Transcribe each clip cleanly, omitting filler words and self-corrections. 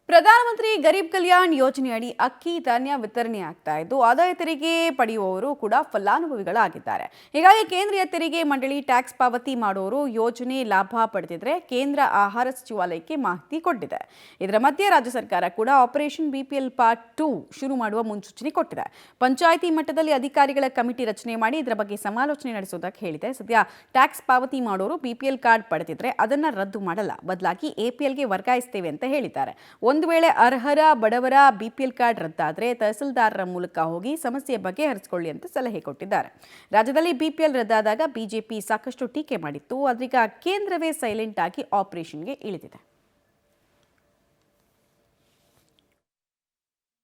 ಪ್ರಧಾನಮಂತ್ರಿ ಗರೀಬ್ ಕಲ್ಯಾಣ್ ಯೋಜನೆಯಡಿ ಅಕ್ಕಿ ಧಾನ್ಯ ವಿತರಣೆ ಆಗ್ತಾ ಇದ್ದು ಆದಾಯ ತೆರಿಗೆ ಪಡೆಯುವವರು ಕೂಡ ಫಲಾನುಭವಿಗಳಾಗಿದ್ದಾರೆ. ಹೀಗಾಗಿ ಕೇಂದ್ರೀಯ ತೆರಿಗೆ ಮಂಡಳಿ ಟ್ಯಾಕ್ಸ್ ಪಾವತಿ ಮಾಡುವವರು ಯೋಜನೆ ಲಾಭ ಪಡೆದಿದ್ರೆ ಕೇಂದ್ರ ಆಹಾರ ಸಚಿವಾಲಯಕ್ಕೆ ಮಾಹಿತಿ ಕೊಟ್ಟಿದೆ. ಇದರ ಮಧ್ಯೆ ರಾಜ್ಯ ಸರ್ಕಾರ ಕೂಡ ಆಪರೇಷನ್ ಬಿಪಿಎಲ್ ಪಾರ್ಟ್ 2 ಶುರು ಮಾಡುವ ಮುನ್ಸೂಚನೆ ಕೊಟ್ಟಿದೆ. ಪಂಚಾಯಿತಿ ಮಟ್ಟದಲ್ಲಿ ಅಧಿಕಾರಿಗಳ ಕಮಿಟಿ ರಚನೆ ಮಾಡಿ ಇದರ ಬಗ್ಗೆ ಸಮಾಲೋಚನೆ ನಡೆಸುವುದಕ್ಕೆ ಹೇಳಿದೆ. ಸದ್ಯ ಟ್ಯಾಕ್ಸ್ ಪಾವತಿ ಮಾಡೋರು ಬಿಪಿಎಲ್ ಕಾರ್ಡ್ ಪಡೆದಿದ್ರೆ ಅದನ್ನ ರದ್ದು ಮಾಡಲ್ಲ, ಬದಲಾಗಿ ಎಪಿಎಲ್ಗೆ ವರ್ಗಾಯಿಸ್ತೇವೆ ಅಂತ ಹೇಳಿದ್ದಾರೆ. ಒಂದು ವೇಳೆ ಅರ್ಹರ ಬಡವರ ಬಿಪಿಎಲ್ ಕಾರ್ಡ್ ರದ್ದಾದರೆ ತಹಸೀಲ್ದಾರರ ಮೂಲಕ ಹೋಗಿ ಸಮಸ್ಯೆ ಬಗೆಹರಿಸಿಕೊಳ್ಳಿ ಅಂತ ಸಲಹೆ ಕೊಟ್ಟಿದ್ದಾರೆ. ರಾಜ್ಯದಲ್ಲಿ ಬಿಪಿಎಲ್ ರದ್ದಾದಾಗ ಬಿಜೆಪಿ ಸಾಕಷ್ಟು ಟೀಕೆ ಮಾಡಿತ್ತು. ಆದ್ರೀಗ ಕೇಂದ್ರವೇ ಸೈಲೆಂಟ್ ಆಗಿ ಆಪರೇಷನ್ಗೆ ಇಳಿದಿದೆ.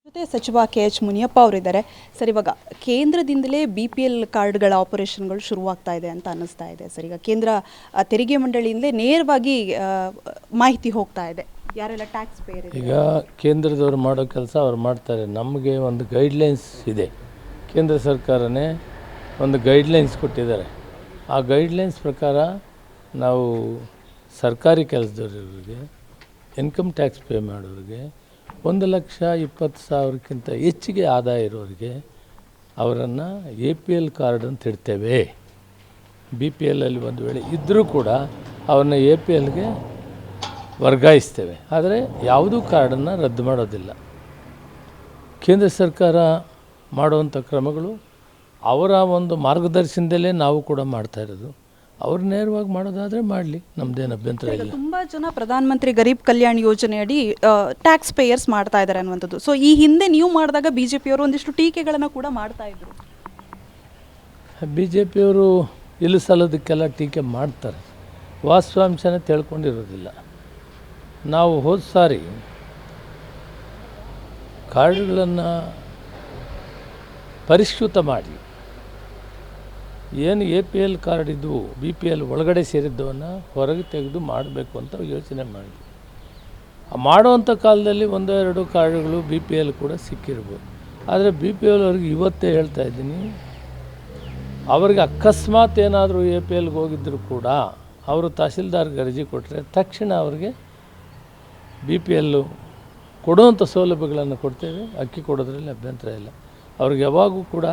ಜೊತೆ ಸಚಿವ KH ಮುನಿಯಪ್ಪ ಅವರಿದ್ದಾರೆ. ಸರ್, ಇವಾಗ ಕೇಂದ್ರದಿಂದಲೇ ಬಿಪಿಎಲ್ ಕಾರ್ಡ್ಗಳ ಆಪರೇಷನ್ಗಳು ಶುರುವಾಗ್ತಾ ಇದೆ ಅಂತ ಅನ್ನಿಸ್ತಾ ಇದೆ. ಸರ್, ಈಗ ಕೇಂದ್ರ ತೆರಿಗೆ ಮಂಡಳಿಯಿಂದಲೇ ನೇರವಾಗಿ ಮಾಹಿತಿ ಹೋಗ್ತಾ ಇದೆ. ಯಾರೆಲ್ಲ ಟ್ಯಾಕ್ಸ್ ಪೇಯರ್ ಈಗ ಕೇಂದ್ರದವರು ಮಾಡೋ ಕೆಲಸ ಅವ್ರು ಮಾಡ್ತಾರೆ. ನಮಗೆ ಒಂದು ಗೈಡ್ಲೈನ್ಸ್ ಇದೆ. ಕೇಂದ್ರ ಸರ್ಕಾರನೇ ಒಂದು ಗೈಡ್ಲೈನ್ಸ್ ಕೊಟ್ಟಿದ್ದಾರೆ. ಆ ಗೈಡ್ಲೈನ್ಸ್ ಪ್ರಕಾರ ನಾವು ಸರ್ಕಾರಿ ಕೆಲಸದವರಿಗೆ, ಇನ್ಕಮ್ ಟ್ಯಾಕ್ಸ್ ಪೇ ಮಾಡೋರಿಗೆ, 1,20,000ಕ್ಕಿಂತ ಹೆಚ್ಚಿಗೆ ಆದಾಯ ಇರೋರಿಗೆ ಅವರನ್ನು APL ಕಾರ್ಡ್ ಅಂತ ಇಡ್ತೇವೆ. BPLಲ್ಲಿ ಒಂದು ವೇಳೆ ಇದ್ದರೂ ಕೂಡ ಅವ್ರನ್ನ APLಗೆ ವರ್ಗಾಯಿಸ್ತೇವೆ. ಆದರೆ ಯಾವುದೂ ಕಾರ್ಡನ್ನು ರದ್ದು ಮಾಡೋದಿಲ್ಲ. ಕೇಂದ್ರ ಸರ್ಕಾರ ಮಾಡುವಂಥ ಕ್ರಮಗಳು ಅವರ ಒಂದು ಮಾರ್ಗದರ್ಶನದಲ್ಲೇ ನಾವು ಕೂಡ ಮಾಡ್ತಾ ಇರೋದು. ಅವ್ರು ನೇರವಾಗಿ ಮಾಡೋದಾದರೆ ಮಾಡಲಿ, ನಮ್ಮದೇನು ಅಭ್ಯಂತರ ಇಲ್ಲ. ತುಂಬ ಜನ ಪ್ರಧಾನಮಂತ್ರಿ ಗರೀಬ್ ಕಲ್ಯಾಣ್ ಯೋಜನೆಯಡಿ ಟ್ಯಾಕ್ಸ್ ಪೇಯರ್ಸ್ ಮಾಡ್ತಾ ಇದ್ದಾರೆ ಅನ್ನುವಂಥದ್ದು. ಸೊ ಈ ಹಿಂದೆ ನೀವು ಮಾಡಿದಾಗ BJPಯವರು ಒಂದಿಷ್ಟು ಟೀಕೆಗಳನ್ನು ಕೂಡ ಮಾಡ್ತಾ ಇದ್ರು. BJPಯವರು ಇಲ್ಲಿ ಸಲ್ಲೋದಕ್ಕೆಲ್ಲ ಟೀಕೆ ಮಾಡ್ತಾರೆ, ವಾಸ್ತವಾಂಶನೇ ತಿಳ್ಕೊಂಡಿರೋದಿಲ್ಲ. ನಾವು ಹೋದ ಸಾರಿ ಕಾರ್ಡ್ಗಳನ್ನು ಪರಿಷ್ಕೃತ ಮಾಡಿ ಏನು APL ಕಾರ್ಡ್ ಇದ್ದವು BPL ಒಳಗಡೆ ಸೇರಿದ್ದವನ್ನು ಹೊರಗೆ ತೆಗೆದು ಮಾಡಬೇಕು ಅಂತ ಯೋಚನೆ ಮಾಡಿದ್ವಿ. ಮಾಡುವಂಥ ಕಾಲದಲ್ಲಿ 1-2 ಕಾರ್ಡ್ಗಳು BPL ಕೂಡ ಸಿಕ್ಕಿರ್ಬೋದು. ಆದರೆ BPL ಅವ್ರಿಗೆ ಇವತ್ತೇ ಹೇಳ್ತಾ ಇದ್ದೀನಿ, ಅವ್ರಿಗೆ ಅಕಸ್ಮಾತ್ ಏನಾದರೂ APLಗೆ ಹೋಗಿದ್ದರೂ ಕೂಡ ಅವರು ತಹಸೀಲ್ದಾರ್ಗೆ ಅರ್ಜಿ ಕೊಟ್ಟರೆ ತಕ್ಷಣ ಅವ್ರಿಗೆ BPL ಕೊಡುವಂಥ ಸೌಲಭ್ಯಗಳನ್ನು ಕೊಡ್ತೇವೆ. ಅಕ್ಕಿ ಕೊಡೋದ್ರಲ್ಲಿ ಅಭ್ಯಂತರ ಇಲ್ಲ. ಅವ್ರಿಗೆ ಯಾವಾಗೂ ಕೂಡ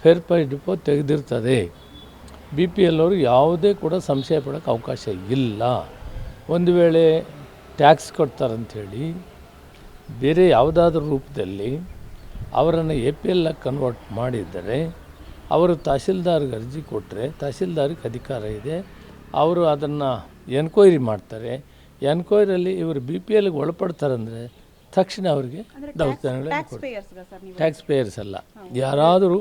ಫೇರ್ ಪ್ರೈಸ್ ಡಿಪೋ ತೆಗೆದಿರ್ತದೆ. BPL ಅವರು ಯಾವುದೇ ಕೂಡ ಸಂಶಯ ಪಡೋಕ್ಕೆ ಅವಕಾಶ ಇಲ್ಲ. ಒಂದು ವೇಳೆ ಟ್ಯಾಕ್ಸ್ ಕೊಡ್ತಾರಂಥೇಳಿ ಬೇರೆ ಯಾವುದಾದ್ರೂ ರೂಪದಲ್ಲಿ ಅವರನ್ನು APLಗೆ ಕನ್ವರ್ಟ್ ಮಾಡಿದರೆ ಅವರು ತಹಸೀಲ್ದಾರ್ಗೆ ಅರ್ಜಿ ಕೊಟ್ಟರೆ ತಹಸೀಲ್ದಾರ್ಗೆ ಅಧಿಕಾರ ಇದೆ. ಅವರು ಅದನ್ನು ಎನ್ಕ್ವೈರಿ ಮಾಡ್ತಾರೆ. ಎನ್ಕ್ವೈರಿಯಲ್ಲಿ ಇವರು BPLಗೆ ಒಳಪಡ್ತಾರಂದರೆ ತಕ್ಷಣ ಅವರಿಗೆ ದೌರ್ಜನ್ಯಗಳನ್ನು ಕೊಡ್ತಾರೆ. ಟ್ಯಾಕ್ಸ್ ಪೇಯರ್ಸ್ ಅಲ್ಲ, ಯಾರಾದರೂ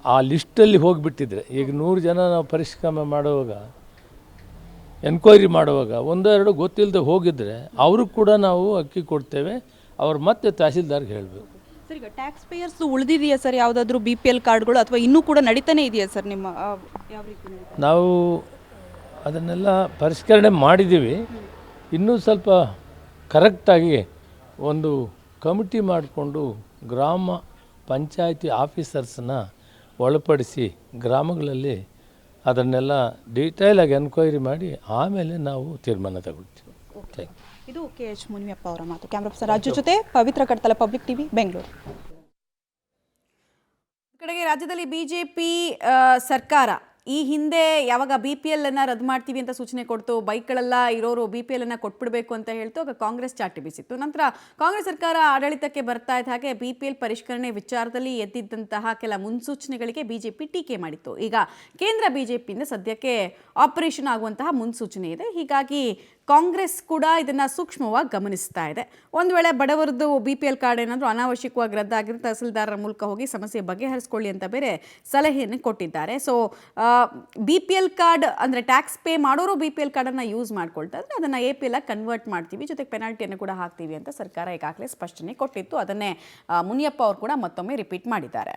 ಆ ಲಿಸ್ಟಲ್ಲಿ ಹೋಗಿಬಿಟ್ಟಿದ್ರೆ, ಈಗ 100 ಜನ ನಾವು ಪರಿಷ್ಕರಣೆ ಮಾಡುವಾಗ, ಎನ್ಕ್ವೈರಿ ಮಾಡುವಾಗ 1-2 ಗೊತ್ತಿಲ್ಲದೆ ಹೋಗಿದ್ರೆ ಅವರು ಕೂಡ ನಾವು ಅಕ್ಕಿ ಕೊಡ್ತೇವೆ. ಅವ್ರು ಮತ್ತೆ ತಹಸೀಲ್ದಾರ್ಗೆ ಹೇಳಬೇಕು. ಸರ್, ಈಗ ಟ್ಯಾಕ್ಸ್ ಪೇಯರ್ಸ್ ಉಳಿದಿದೆಯಾ ಸರ್ ಯಾವುದಾದ್ರೂ BPL ಕಾರ್ಡ್ಗಳು, ಅಥವಾ ಇನ್ನೂ ಕೂಡ ನಡೀತಾನೆ ಇದೆಯಾ ಸರ್? ನಿಮ್ಮ ಯಾವ ರೀತಿ ನಾವು ಅದನ್ನೆಲ್ಲ ಪರಿಷ್ಕರಣೆ ಮಾಡಿದ್ದೀವಿ. ಇನ್ನೂ ಸ್ವಲ್ಪ ಕರೆಕ್ಟಾಗಿ ಒಂದು ಕಮಿಟಿ ಮಾಡಿಕೊಂಡು ಗ್ರಾಮ ಪಂಚಾಯಿತಿ ಆಫೀಸರ್ಸನ್ನ ಒಳಪಡಿಸಿ ಗ್ರಾಮಗಳಲ್ಲಿ ಅದನ್ನೆಲ್ಲ ಡೀಟೇಲಾಗಿ ಎನ್ಕ್ವೈರಿ ಮಾಡಿ ಆಮೇಲೆ ನಾವು ತೀರ್ಮಾನ ತಗೊಳ್ತೀವಿ. ಇದು KH ಮುನಿಯಪ್ಪ ಅವರ ಮಾತು. ಕ್ಯಾಮ್ರಾ ಪರ್ಸನ್ ರಾಜು ಜೊತೆ ಪವಿತ್ರ ಕಡ್ತಲ, ಪಬ್ಲಿಕ್ TV, ಬೆಂಗಳೂರು. ಕಡೆಗೆ ರಾಜ್ಯದಲ್ಲಿ ಬಿಜೆಪಿ ಸರ್ಕಾರ ಈ ಹಿಂದೆ ಯಾವಾಗ BPL ಅನ್ನು ರದ್ದು ಮಾಡ್ತೀವಿ ಅಂತ ಸೂಚನೆ ಕೊಡ್ತು, ಬೈಕ್ಗಳೆಲ್ಲ ಇರೋರು BPL ಅನ್ನು ಕೊಟ್ಬಿಡಬೇಕು ಅಂತ ಹೇಳ್ತು, ಆಗ ಕಾಂಗ್ರೆಸ್ ಚಾಟಿ ಬೀಸಿತ್ತು. ನಂತರ ಕಾಂಗ್ರೆಸ್ ಸರ್ಕಾರ ಆಡಳಿತಕ್ಕೆ ಬರ್ತಾ ಇದ್ದ ಹಾಗೆ BPL ಪರಿಷ್ಕರಣೆ ವಿಚಾರದಲ್ಲಿ ಎದ್ದಿದ್ದಂತಹ ಕೆಲ ಮುನ್ಸೂಚನೆಗಳಿಗೆ ಬಿಜೆಪಿ ಟೀಕೆ ಮಾಡಿತ್ತು. ಈಗ ಕೇಂದ್ರ ಬಿಜೆಪಿಯಿಂದ ಸದ್ಯಕ್ಕೆ ಆಪರೇಷನ್ ಆಗುವಂತಹ ಮುನ್ಸೂಚನೆ ಇದೆ. ಹೀಗಾಗಿ ಕಾಂಗ್ರೆಸ್ ಕೂಡ ಇದನ್ನು ಸೂಕ್ಷ್ಮವಾಗಿ ಗಮನಿಸ್ತಾ ಇದೆ. ಒಂದು ವೇಳೆ ಬಡವರದ್ದು BPL ಕಾರ್ಡ್ ಏನಾದರೂ ಅನಾವಶ್ಯಕವಾಗಿ ರದ್ದಾಗಿರೋ ತಹಸೀಲ್ದಾರರ ಮೂಲಕ ಹೋಗಿ ಸಮಸ್ಯೆ ಬಗೆಹರಿಸ್ಕೊಳ್ಳಿ ಅಂತ ಬೇರೆ ಸಲಹೆಯನ್ನು ಕೊಟ್ಟಿದ್ದಾರೆ. ಸೊ BPL ಕಾರ್ಡ್ ಅಂದರೆ ಟ್ಯಾಕ್ಸ್ ಪೇ ಮಾಡೋರು BPL ಕಾರ್ಡನ್ನು ಯೂಸ್ ಮಾಡ್ಕೊಳ್ತಾ ಇದ್ರೆ ಅದನ್ನು APL ಆಗಿ ಕನ್ವರ್ಟ್ ಮಾಡ್ತೀವಿ, ಜೊತೆಗೆ ಪೆನಾಲ್ಟಿಯನ್ನು ಕೂಡ ಹಾಕ್ತೀವಿ ಅಂತ ಸರ್ಕಾರ ಈಗಾಗಲೇ ಸ್ಪಷ್ಟನೆ ಕೊಟ್ಟಿತ್ತು. ಅದನ್ನೇ ಮುನಿಯಪ್ಪ ಅವರು ಕೂಡ ಮತ್ತೊಮ್ಮೆ ರಿಪೀಟ್ ಮಾಡಿದ್ದಾರೆ.